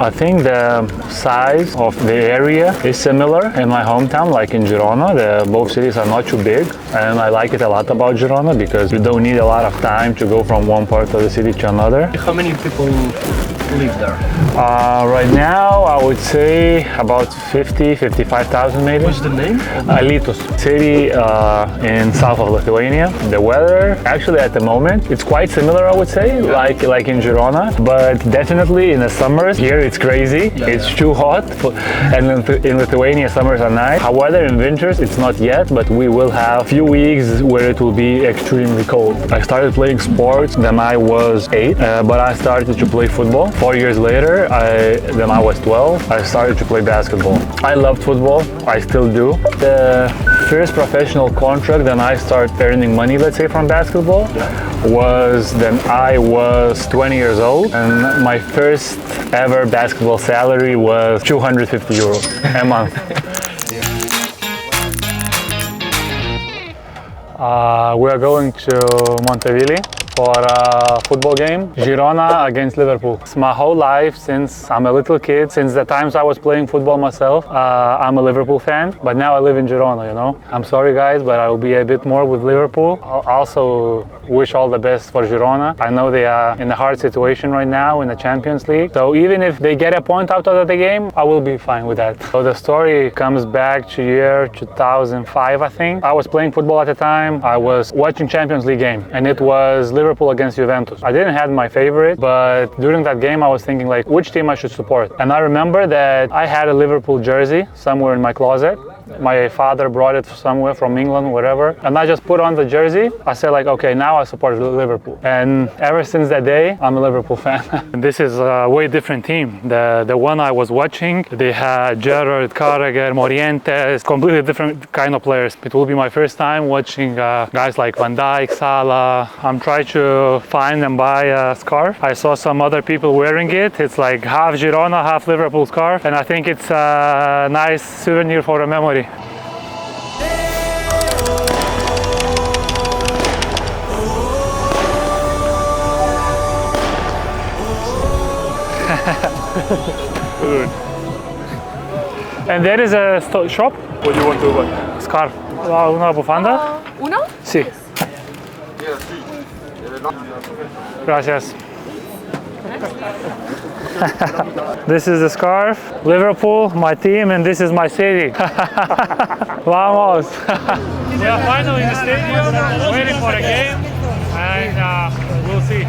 I think the size of the area is similar in my hometown, like in Girona. Both cities are not too big, and I like it a lot about Girona because you don't need a lot of time to go from one part of the city to another. How many people live there? Right now, I would say about 55,000 maybe. What's the name? Alytus, city in south of Lithuania. The weather, actually at the moment, it's quite similar, I would say, like in Girona, but definitely in the summers, here it's crazy. It's too hot, and in Lithuania, summers are nice. However, in winters, it's not yet, but we will have a few weeks where it will be extremely cold. I started playing sports when I was 8, but I started to play football. 4 years later, when I was 12, I started to play basketball. I loved football, I still do. The first professional contract that I started earning money, let's say, from basketball, was when I was 20 years old, and my first ever basketball salary was 250 euros a month. We are going to Montevideo for a football game, Girona against Liverpool. It's my whole life since I'm a little kid, since the times I was playing football myself, I'm a Liverpool fan, but now I live in Girona, you know. I'm sorry guys, but I will be a bit more with Liverpool. I'll also wish all the best for Girona. I know they are in a hard situation right now in the Champions League, so even if they get a point out of the game, I will be fine with that. So the story comes back to year 2005, I think. I was playing football at the time. I was watching Champions League game, and it was Liverpool against Juventus. I didn't have my favorite, but during that game I was thinking like which team I should support. And I remember that I had a Liverpool jersey somewhere in my closet. My father brought it somewhere from England, wherever, and I just put on the jersey. I said like, okay, now I support Liverpool. And ever since that day, I'm a Liverpool fan. This is a way different team. The one I was watching, they had Gerrard, Carragher, Morientes, completely different kind of players. It will be my first time watching guys like Van Dijk, Salah. I'm trying to find and buy a scarf. I saw some other people wearing it. It's like half Girona, half Liverpool scarf, and I think it's a nice souvenir for a memory. Good. And there is a shop. What do you want to buy? Scarf. Una bufanda? Uno? Sí. Gracias. This is the scarf. Liverpool, my team, and this is my city. Vamos! We are finally in the stadium, waiting for a game, and we'll see.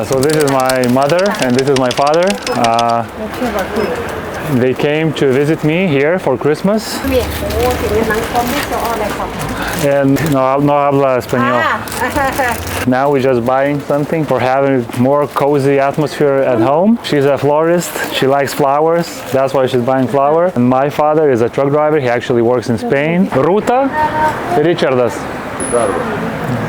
So this is my mother and this is my father. They came to visit me here for Christmas. And no habla español. Now we're just buying something for having more cozy atmosphere at home. She's a florist. She likes flowers. That's why she's buying flowers. And my father is a truck driver. He actually works in Spain. Ruta, Richardas.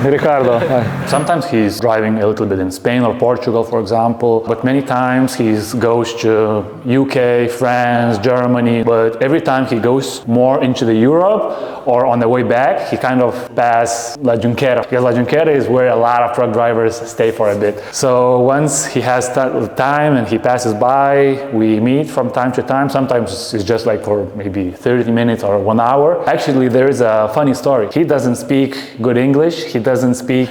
Ricardo. Sometimes he's driving a little bit in Spain or Portugal, for example, but many times he goes to UK, France, Germany, but every time he goes more into the Europe or on the way back, he kind of passes La Junquera, because La Junquera is where a lot of truck drivers stay for a bit. So once he has time and he passes by, we meet from time to time. Sometimes it's just like for maybe 30 minutes or 1 hour. Actually, there is a funny story. He doesn't speak good English. He doesn't speak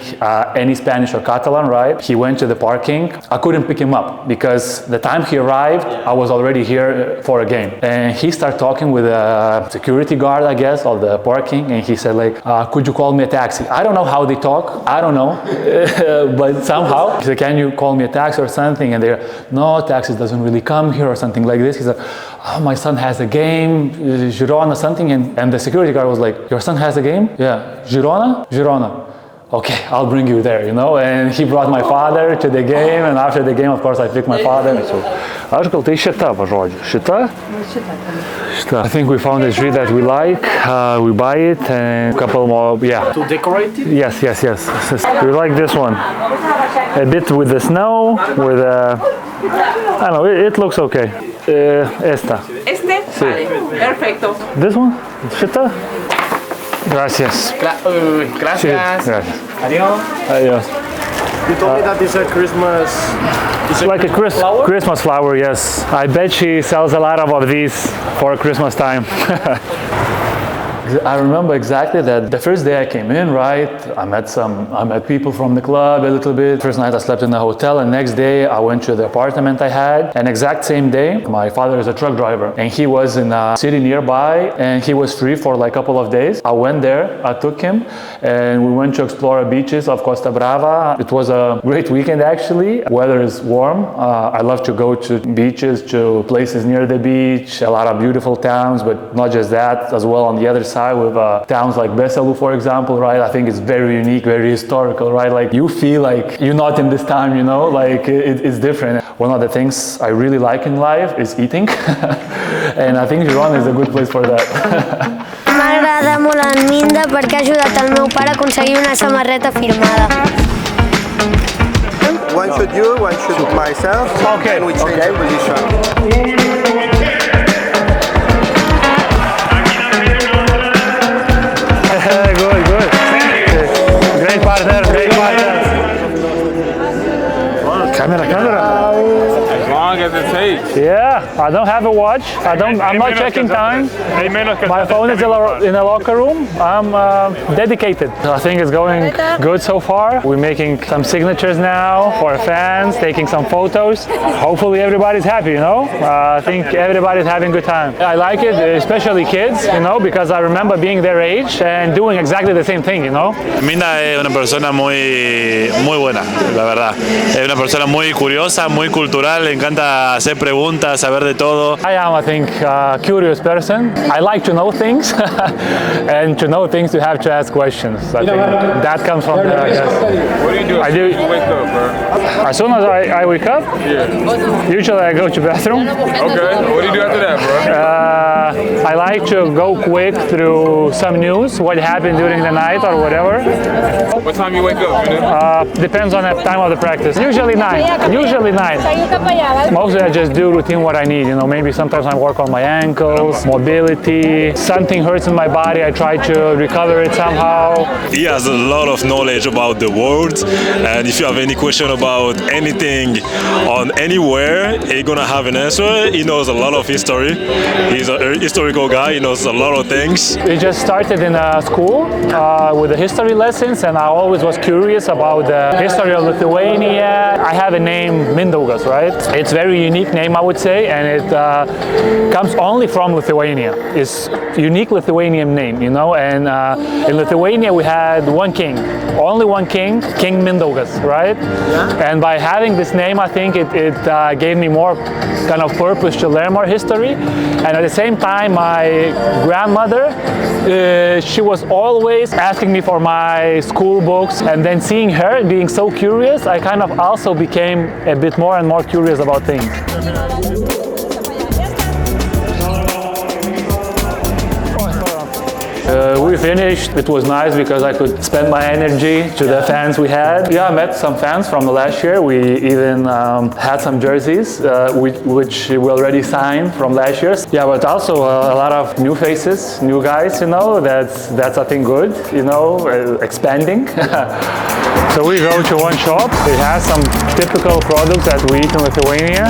any Spanish or Catalan, right? He went to the parking. I couldn't pick him up because the time he arrived, I was already here for a game. And he started talking with a security guard, I guess, of the parking. And he said like, could you call me a taxi? I don't know how they talk. I don't know. But somehow, he said, can you call me a taxi or something? And they're, no, taxis doesn't really come here or something like this. He said, oh, my son has a game, Girona, something. And the security guard was like, your son has a game? Yeah. Girona? Girona. Okay, I'll bring you there, you know, and he brought my father to the game, and after the game, of course, I picked my father. So, aš gal tai šita pažodžiu. Šita? Šita. I think we found a tree that we like, we buy it, and a couple more, yeah. To decorate it? Yes. We like this one. A bit with the snow, with I don't know, it looks okay. Esta. Este? Sí. Vale, perfecto. This one? Šita? Gracias. Gracias. Gracias. Adiós. Adios. You told me that it's a Christmas. It's like a Christmas flower, yes. I bet she sells a lot of these for Christmas time. I remember exactly that the first day I came in, right? I met people from the club a little bit. First night I slept in the hotel, and next day I went to the apartment I had. And exact same day, my father is a truck driver, and he was in a city nearby, and he was free for like a couple of days. I went there, I took him, and we went to explore the beaches of Costa Brava. It was a great weekend actually. Weather is warm. I love to go to beaches, to places near the beach, a lot of beautiful towns, but not just that, as well on the other side with towns like Besalu, for example, right? I think it's very unique, very historical, right? Like you feel like you're not in this time, you know, like it's different. One of the things I really like in life is eating, and I think Girona is a good place for that. M'agrada molt en Minda perquè ha ajudat el meu pare a aconseguir una samarreta firmada. One shoot you, one shoot myself, Okay, and we change position. Good. Great partner, great partner. Camera. As long as it takes. Yeah, I don't have a watch. I'm not checking time. My phone is in the locker room. I'm dedicated. I think it's going good so far. We're making some signatures now for fans, taking some photos. Hopefully everybody's happy, you know? I think everybody's having a good time. I like it, especially kids, you know, because I remember being their age and doing exactly the same thing, you know? Minda es una persona muy buena, la verdad. Es una persona muy curiosa, muy cultural, le encanta hacer preguntas, saber de todo. I am, I think, a curious person. I like to know things, and to know things you have to ask questions. I think that comes from there, I guess. What do you do as soon as you wake up, bro? As soon as I wake up, usually I go to bathroom. Okay. What do you do after that, bro? I like to go quick through some news, what happened during the night or whatever. What time you wake up, man? Depends on the time of the practice. Usually 9. Usually 9. Mostly I just do routine what I need, you know, maybe sometimes I work on my ankles, mobility, something hurts in my body, I try to recover it somehow. He has a lot of knowledge about the world, and if you have any question about anything on anywhere, he's gonna have an answer. He knows a lot of history. He's a historical guy, he knows a lot of things. We just started in a school with the history lessons, and I always was curious about the history of Lithuania. I have a name, Mindaugas, right? It's a very unique name, I would say, and it comes only from Lithuania. It's a unique Lithuanian name, you know, and in Lithuania we had one king, only one king, King Mindaugas, right? Yeah. And by having this name, I think it gave me more kind of purpose to learn more history, and at the same time my grandmother, she was always asking me for my school books, and then seeing her being so curious, I kind of also became a bit more and more curious about things. We finished. It was nice because I could spend my energy to the fans we had. Yeah, I met some fans from the last year. We even had some jerseys, which we already signed from last year. Yeah, but also a lot of new faces, new guys, you know, that's I think good, you know, expanding. So we go to one shop. It has some typical products that we eat in Lithuania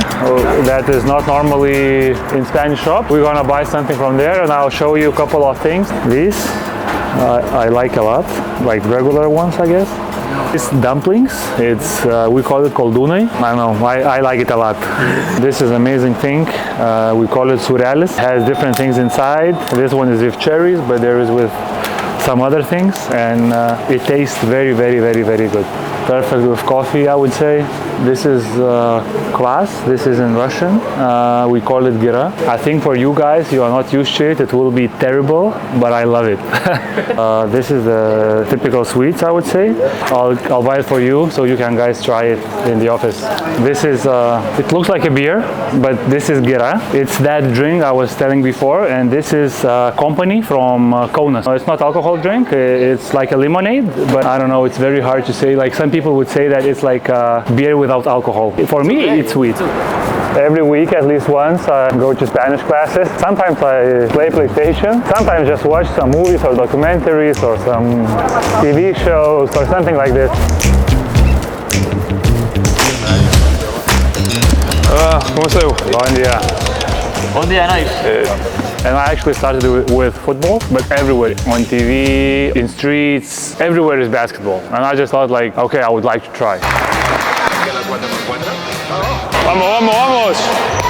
that is not normally in Spanish shop. We're gonna buy something from there, and I'll show you a couple of things. These I like a lot, like regular ones, I guess. It's dumplings. It's we call it koldūnai. I don't know. I like it a lot. This is an amazing thing. We call it surelis. It has different things inside. This one is with cherries, but there is with some other things, and it tastes very, very, very, very good. Perfect with coffee, I would say. This is kvass. This is in Russian. We call it gira. I think for you guys, you are not used to it. It will be terrible, but I love it. This is the typical sweets, I would say. I'll buy it for you so you can guys try it in the office. This is, it looks like a beer, but this is gira. It's that drink I was telling before, and this is company from Kaunas. It's not alcohol drink. It's like a lemonade, but I don't know. It's very hard to say. Like some people would say that it's like beer without alcohol. For me, it's sweet. Every week, at least once, I go to Spanish classes. Sometimes I play PlayStation. Sometimes just watch some movies or documentaries or some TV shows or something like this. ¿Cómo estás? Bom dia. Bom dia, nice. And I actually started with football, but everywhere, on TV, in streets, everywhere is basketball. And I just thought like, okay, I would like to try. Vamos, vamos, vamos.